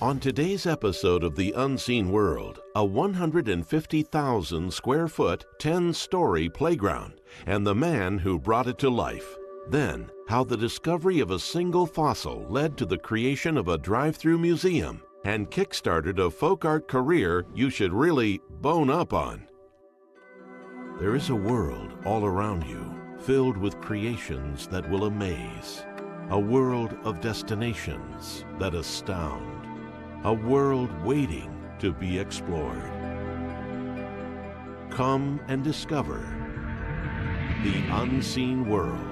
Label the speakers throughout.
Speaker 1: On today's episode of The Unseen World, a 150,000 square foot, 10-story playground, and the man who brought it to life. Then, how the discovery of a single fossil led to the creation of a drive-through museum and kickstarted a folk art career you should really bone up on. There is a world all around you, filled with creations that will amaze. A world of destinations that astound. A world waiting to be explored. Come and discover the unseen world.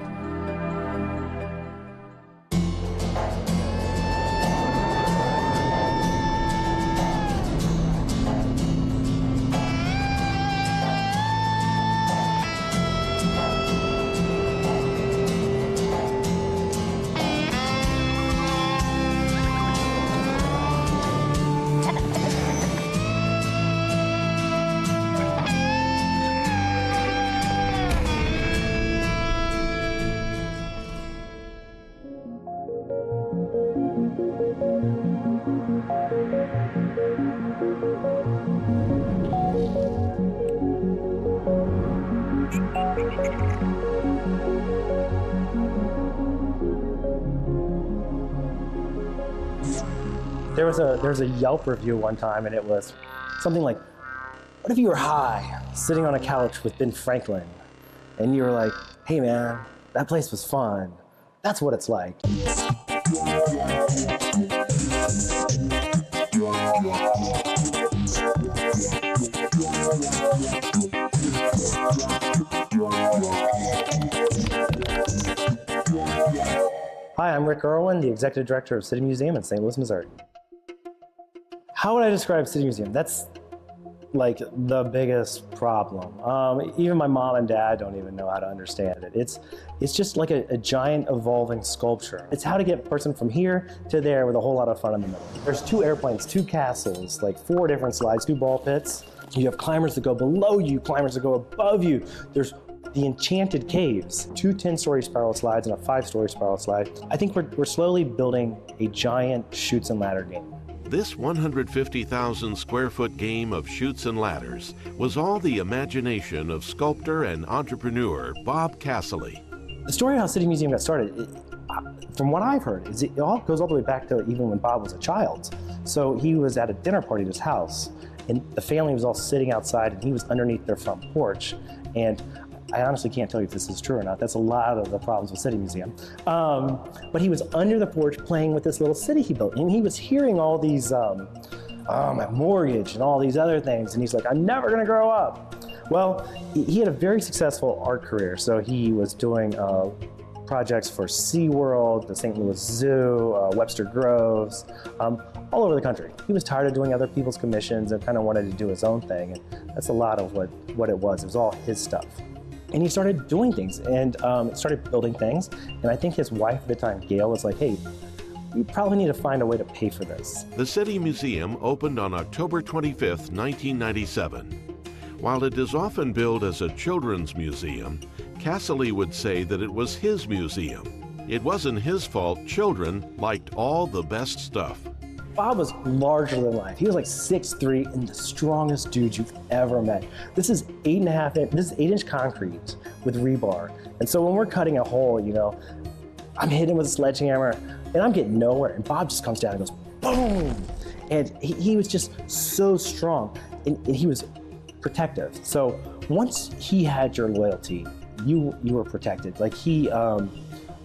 Speaker 2: There was a Yelp review one time, and it was something like, what if you were high, sitting on a couch with Ben Franklin, and you were like, hey man, that place was fun. That's what it's like. Hi, I'm Rick Irwin, the Executive Director of City Museum in St. Louis, Missouri. How would I describe City Museum? That's like the biggest problem. Even my mom and dad don't even know how to understand it. It's just like a giant evolving sculpture. It's how to get a person from here to there with a whole lot of fun in the middle. There's 2 airplanes, 2 castles, like 4 different slides, 2 ball pits. You have climbers that go below you, climbers that go above you. There's the enchanted caves, 2 10-story spiral slides and a 5-story spiral slide. I think we're slowly building a giant chutes and ladder game.
Speaker 1: This 150,000 square foot game of chutes and ladders was all the imagination of sculptor and entrepreneur Bob Casserly.
Speaker 2: The story of how City Museum got started, from what I've heard, is it all goes all the way back to even when Bob was a child. So he was at a dinner party at his house, and the family was all sitting outside, and he was underneath their front porch. And I honestly can't tell you if this is true or not. That's a lot of the problems with City Museum. But he was under the porch playing with this little city he built. And he was hearing all these, my mortgage and all these other things. And he's like, I'm never gonna grow up. Well, he had a very successful art career. So he was doing projects for SeaWorld, the St. Louis Zoo, Webster Groves, all over the country. He was tired of doing other people's commissions and kind of wanted to do his own thing. And that's a lot of what it was. It was all his stuff. And he started doing things and started building things. And I think his wife at the time, Gail, was like, hey, we probably need to find a way to pay for this.
Speaker 1: The City Museum opened on October 25th, 1997. While it is often billed as a children's museum, Casserly would say that it was his museum. It wasn't his fault children liked all the best stuff.
Speaker 2: Bob was larger than life. He was like 6'3" and the strongest dude you've ever met. This is 8-inch concrete with rebar. And so when we're cutting a hole, you know, I'm hitting him with a sledgehammer and I'm getting nowhere. And Bob just comes down and goes, boom. And he was just so strong and he was protective. So once he had your loyalty, you were protected. Like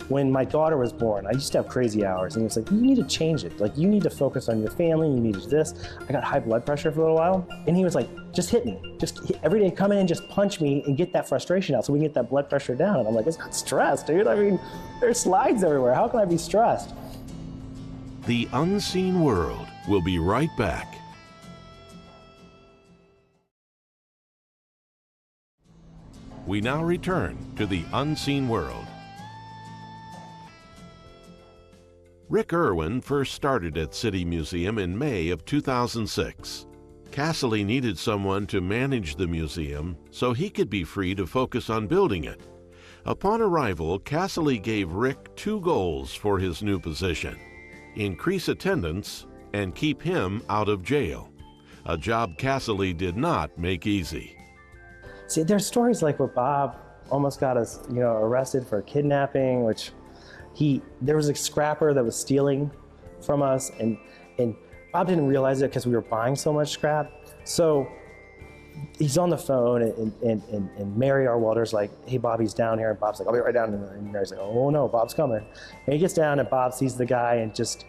Speaker 2: when my daughter was born, I used to have crazy hours, and he was like, you need to change it. Like, you need to focus on your family, you need this. I got high blood pressure for a little while, and he was like, just hit me. Every day, come in and just punch me and get that frustration out so we can get that blood pressure down. And I'm like, it's not stress, dude. I mean, there's slides everywhere. How can I be stressed?
Speaker 1: The Unseen World will be right back. We now return to The Unseen World. Rick Irwin first started at City Museum in May of 2006. Casserly needed someone to manage the museum so he could be free to focus on building it. Upon arrival, Casserly gave Rick 2 goals for his new position: increase attendance and keep him out of jail. A job Casserly did not make easy.
Speaker 2: See, there's stories like where Bob almost got us, arrested for kidnapping, which there was a scrapper that was stealing from us, and Bob didn't realize it because we were buying so much scrap. So he's on the phone, and Mary, our welder's like, "Hey, Bob, he's down here." And Bob's like, "I'll be right down." And Mary's like, "Oh no, Bob's coming." And he gets down, and Bob sees the guy and just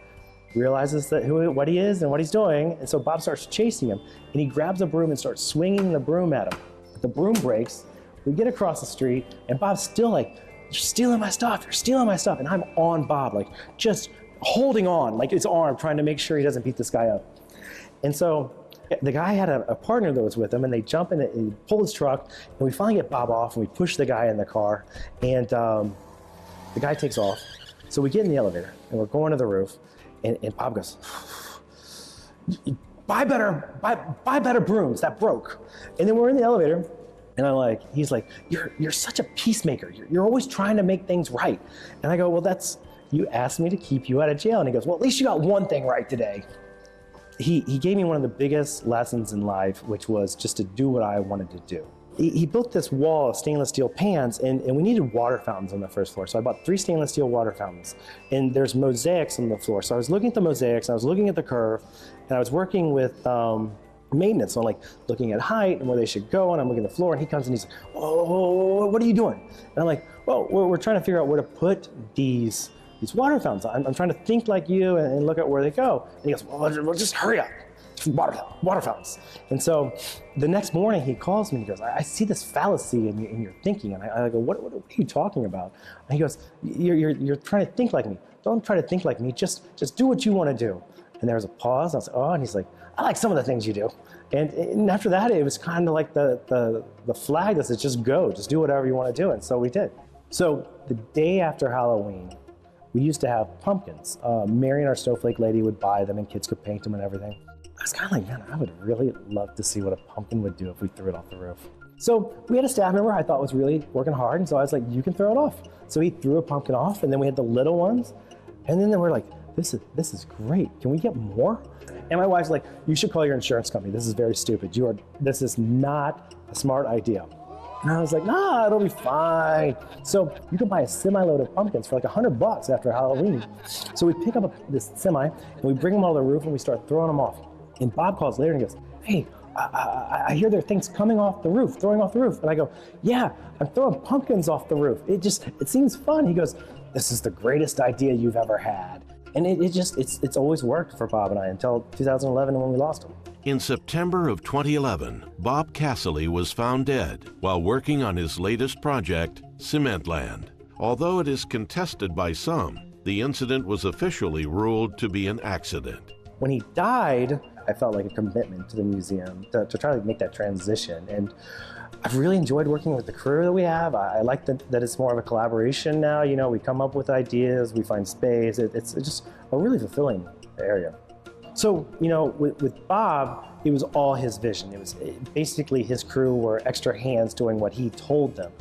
Speaker 2: realizes that what he is and what he's doing. And so Bob starts chasing him, and he grabs a broom and starts swinging the broom at him. The broom breaks. We get across the street, and Bob's still like, "You're stealing my stuff. You're stealing my stuff." And I'm on Bob, like just holding on, like his arm, trying to make sure he doesn't beat this guy up. And so the guy had a partner that was with him, and they jump in and pull his truck, and we finally get Bob off, and we push the guy in the car, and the guy takes off. So we get in the elevator, and we're going to the roof, and Bob goes, buy better brooms, that broke. And then we're in the elevator, and he's like, you're such a peacemaker. You're always trying to make things right. And I go, well, you asked me to keep you out of jail. And he goes, well, at least you got one thing right today. He gave me one of the biggest lessons in life, which was just to do what I wanted to do. He built this wall of stainless steel pans, and we needed water fountains on the first floor. So I bought 3 stainless steel water fountains, and there's mosaics on the floor. So I was looking at the mosaics, I was looking at the curve, and I was working with maintenance. So I'm looking at height and where they should go, and I'm looking at the floor, and he comes and he's like, "Oh, what are you doing?" And I'm like, "Well, we're trying to figure out where to put these water fountains. I'm trying to think like you and look at where they go." And he goes, "Well, just hurry up. Water fountains." And so the next morning he calls me and he goes, "I see this fallacy in your thinking." And I go, what are you talking about? And he goes, you're trying to think like me. Don't try to think like me. Just do what you want to do." And there was a pause. I was like, "Oh," and he's like, "I like some of the things you do." And after that, it was kind of like the flag that says, just go, just do whatever you want to do. And so we did. So the day after Halloween, we used to have pumpkins. Mary and our snowflake lady would buy them, and kids could paint them and everything. I was kind of like, man, I would really love to see what a pumpkin would do if we threw it off the roof. So we had a staff member I thought was really working hard, and so I was like, "You can throw it off." So he threw a pumpkin off, and then we had the little ones, and then they were like, this is great. Can we get more? And my wife's like, "You should call your insurance company. This is very stupid. This is not a smart idea." And I was like, "Nah, it'll be fine." So you can buy a semi-load of pumpkins for like $100 after Halloween. So we pick up this semi, and we bring them all to the roof, and we start throwing them off. And Bob calls later and he goes, "Hey, I hear there are things coming off the roof, throwing off the roof." And I go, "Yeah, I'm throwing pumpkins off the roof. It seems fun." He goes, "This is the greatest idea you've ever had." And it's always worked for Bob and I until 2011 when we lost him.
Speaker 1: In September of 2011, Bob Casserly was found dead while working on his latest project, Cementland. Although it is contested by some, the incident was officially ruled to be an accident.
Speaker 2: When he died, I felt like a commitment to the museum to try to make that transition. And I've really enjoyed working with the crew that we have. I like that it's more of a collaboration now. We come up with ideas, we find space. It's just a really fulfilling area. So, with Bob, it was all his vision. It was basically his crew were extra hands doing what he told them.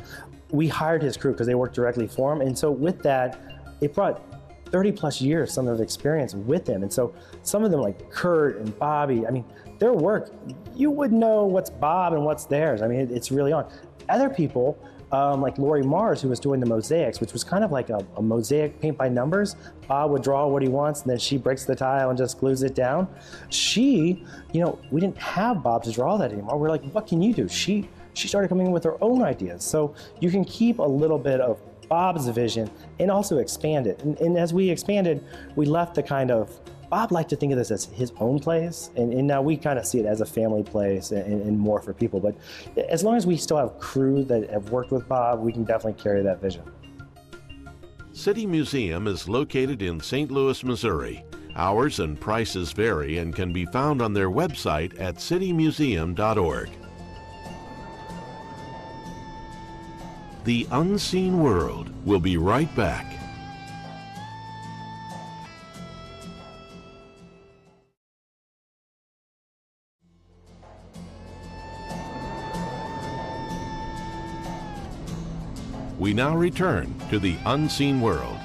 Speaker 2: We hired his crew because they worked directly for him. And so with that, it brought 30 plus years, some of experience with him. And so some of them like Kurt and Bobby, their work, you would know what's Bob and what's theirs. It's really on. Other people, like Lori Mars, who was doing the mosaics, which was kind of like a mosaic paint by numbers. Bob would draw what he wants, and then she breaks the tile and just glues it down. We didn't have Bob to draw that anymore. We're like, what can you do? She started coming in with her own ideas. So you can keep a little bit of Bob's vision and also expand it. And as we expanded, we left the kind of, Bob liked to think of this as his own place, and now we kind of see it as a family place and more for people. But as long as we still have crew that have worked with Bob, we can definitely carry that vision.
Speaker 1: City Museum is located in St. Louis, Missouri. Hours and prices vary and can be found on their website at citymuseum.org. The Unseen World will be right back. We now return to the Unseen World.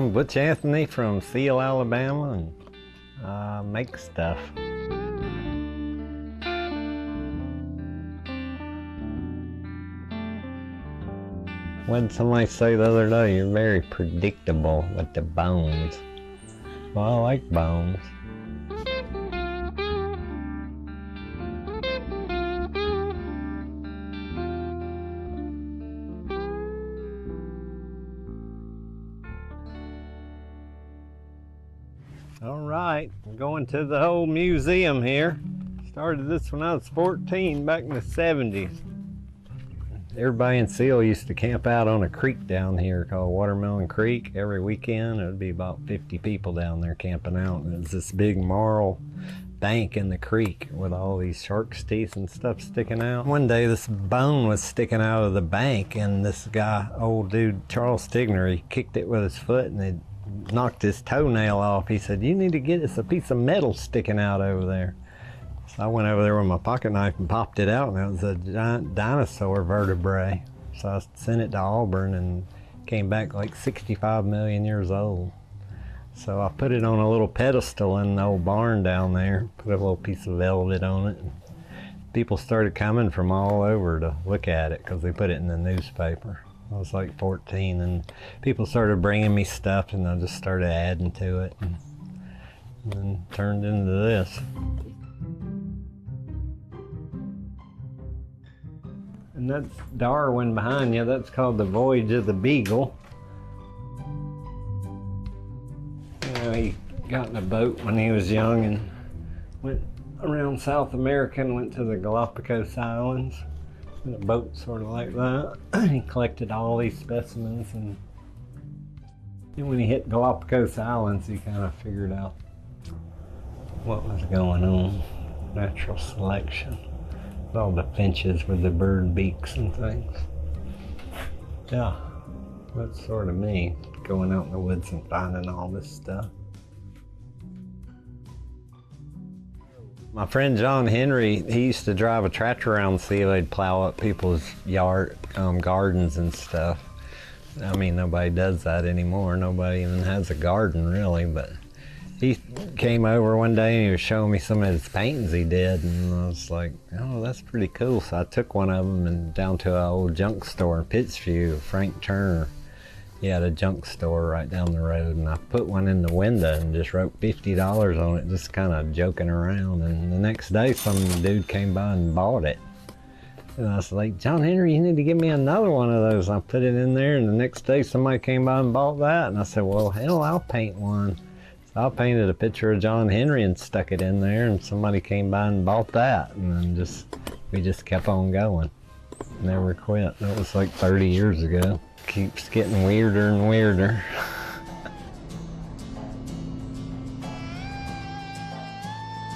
Speaker 3: I'm Butch Anthony from Seal, Alabama, and I make stuff. What did somebody say the other day? You're very predictable with the bones. Well, I like bones. All right, I'm going to the whole museum here. Started this when I was 14, back in the 70s. Everybody in Seal used to camp out on a creek down here called Watermelon Creek. Every weekend, it would be about 50 people down there camping out. And it was this big marl bank in the creek with all these shark's teeth and stuff sticking out. One day, this bone was sticking out of the bank, and this guy, old dude, Charles Stigner, he kicked it with his foot, and it knocked his toenail off. He said, "You need to get us a piece of metal sticking out over there." So I went over there with my pocket knife and popped it out, and it was a giant dinosaur vertebrae. So I sent it to Auburn and came back like 65 million years old. So I put it on a little pedestal in the old barn down there, put a little piece of velvet on it. And people started coming from all over to look at it because they put it in the newspaper. I was like 14, and people started bringing me stuff, and I just started adding to it, and then turned into this. And that's Darwin behind you. That's called the Voyage of the Beagle. You know, he got in a boat when he was young and went around South America and went to the Galapagos Islands in a boat sort of like that. He collected all these specimens, and when he hit Galapagos Islands, he kind of figured out what was going on. Natural selection. All the finches with the bird beaks and things. Yeah, that's sort of me, going out in the woods and finding all this stuff. My friend John Henry, he used to drive a tractor around Seal. He'd plow up people's yard, gardens and stuff. I mean, nobody does that anymore. Nobody even has a garden, really, but he came over one day and he was showing me some of his paintings he did, and I was like, oh, that's pretty cool. So I took one of them and down to an old junk store in Pittsview, Frank Turner. He had a junk store right down the road, and I put one in the window and just wrote $50 on it, just kind of joking around. And the next day, some dude came by and bought it. And I was like, John Henry, you need to give me another one of those. I put it in there, and the next day somebody came by and bought that. And I said, well, hell, I'll paint one. So I painted a picture of John Henry and stuck it in there, and somebody came by and bought that. And then we just kept on going. Never quit. That was like 30 years ago. Keeps getting weirder and weirder.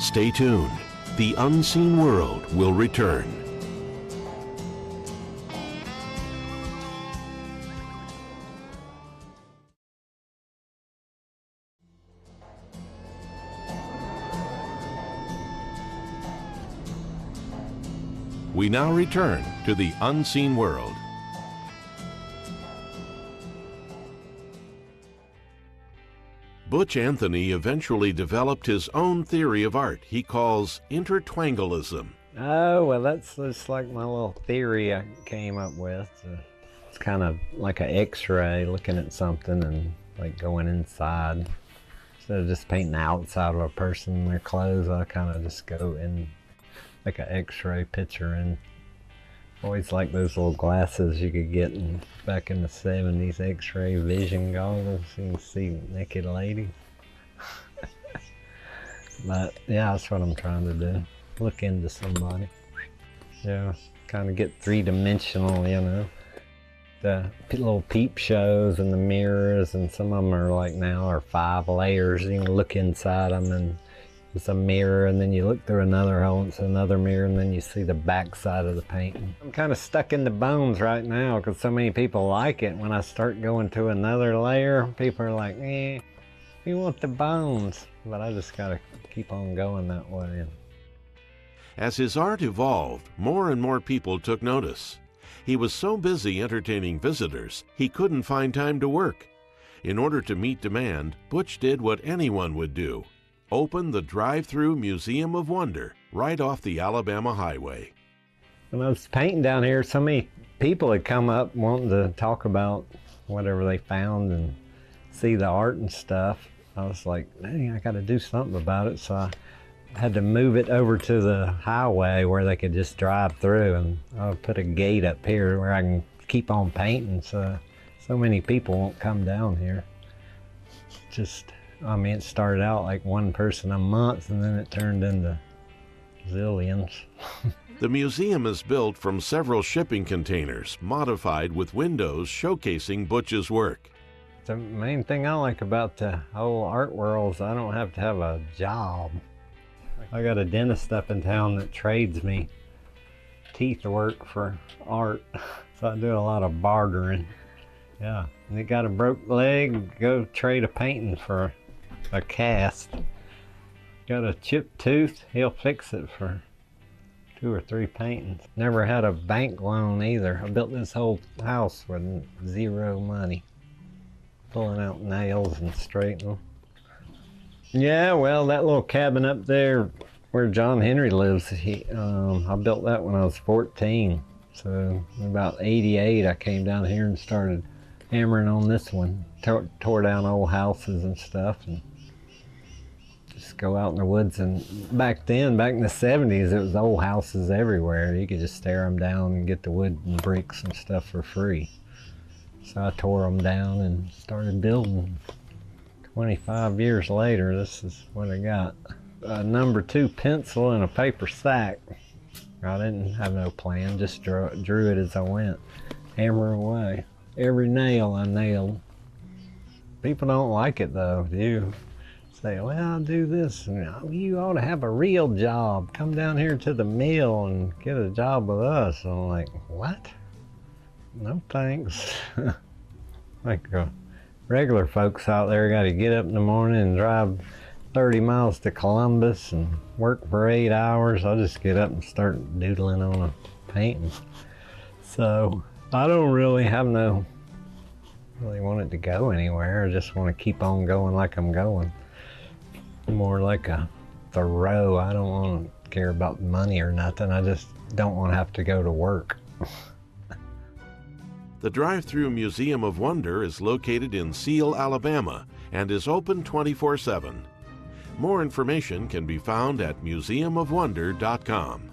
Speaker 1: Stay tuned. The unseen world will return. We now return to the unseen world. Butch Anthony eventually developed his own theory of art he calls intertwangalism.
Speaker 3: Oh, well, that's just like my little theory I came up with. It's kind of like an X-ray, looking at something and like going inside. Instead of just painting the outside of a person and their clothes, I kind of just go in like an X-ray picture. And always like those little glasses you could get back in the 70s, X-ray vision goggles, so you can see naked ladies. But yeah, that's what I'm trying to do. Look into somebody. Yeah, kind of get three-dimensional, you know. The little peep shows and the mirrors, and some of them are like now are 5 layers. You can look inside them, and it's a mirror, and then you look through another hole, it's another mirror, and then you see the back side of the painting. I'm kind of stuck in the bones right now because so many people like it. When I start going to another layer, people are like, eh, we want the bones. But I just gotta keep on going that way.
Speaker 1: As his art evolved, more and more people took notice. He was so busy entertaining visitors, he couldn't find time to work. In order to meet demand, Butch did what anyone would do: open the drive-through Museum of Wonder right off the Alabama highway.
Speaker 3: When I was painting down here, so many people had come up wanting to talk about whatever they found and see the art and stuff. I was like, dang, I got to do something about it. So I had to move it over to the highway where they could just drive through, and I'll put a gate up here where I can keep on painting so many people won't come down here. I mean, it started out like one person a month, and then it turned into zillions.
Speaker 1: The museum is built from several shipping containers, modified with windows showcasing Butch's work.
Speaker 3: The main thing I like about the whole art world is I don't have to have a job. I got a dentist up in town that trades me teeth work for art, so I do a lot of bartering. Yeah, and they got a broke leg, go trade a painting for a cast. Got a chipped tooth, he'll fix it for 2 or 3 paintings. Never had a bank loan either. I built this whole house with zero money. Pulling out nails and straightening them. Yeah, well, that little cabin up there where John Henry lives, I built that when I was 14. So in about 88, I came down here and started hammering on this one. Tore down old houses and stuff, and just go out in the woods. And back then, back in the 70s, it was old houses everywhere. You could just tear them down and get the wood and bricks and stuff for free. So I tore them down and started building. 25 years later, this is what I got. A number 2 pencil in a paper sack. I didn't have no plan, just drew it as I went. Hammer away. Every nail I nailed. People don't like it though. You say, well, I'll do this. And, oh, you ought to have a real job. Come down here to the mill and get a job with us. I'm like, what? No thanks. Like regular folks out there got to get up in the morning and drive 30 miles to Columbus and work for 8 hours. I'll just get up and start doodling on a painting. So I don't really want it to go anywhere. I just want to keep on going like I'm going. More like a Thoreau. I don't want to care about money or nothing. I just don't want to have to go to work.
Speaker 1: The Drive-Thru Museum of Wonder is located in Seal, Alabama, and is open 24/7. More information can be found at museumofwonder.com.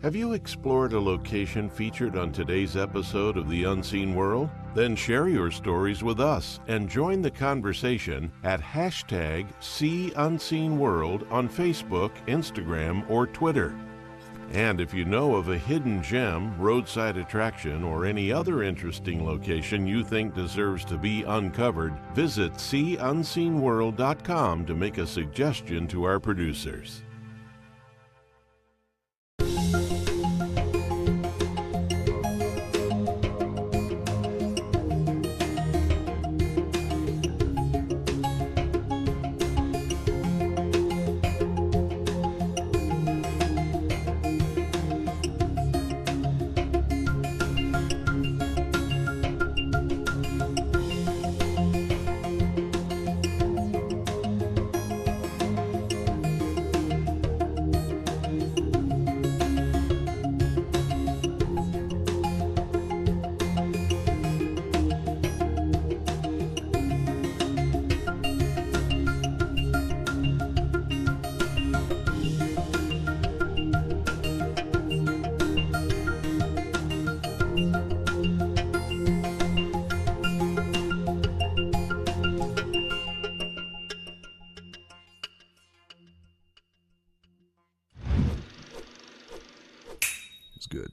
Speaker 1: Have you explored a location featured on today's episode of The Unseen World? Then share your stories with us and join the conversation at #SeeUnseenWorld on Facebook, Instagram, or Twitter. And if you know of a hidden gem, roadside attraction, or any other interesting location you think deserves to be uncovered, visit SeeUnseenWorld.com to make a suggestion to our producers.
Speaker 4: It's good.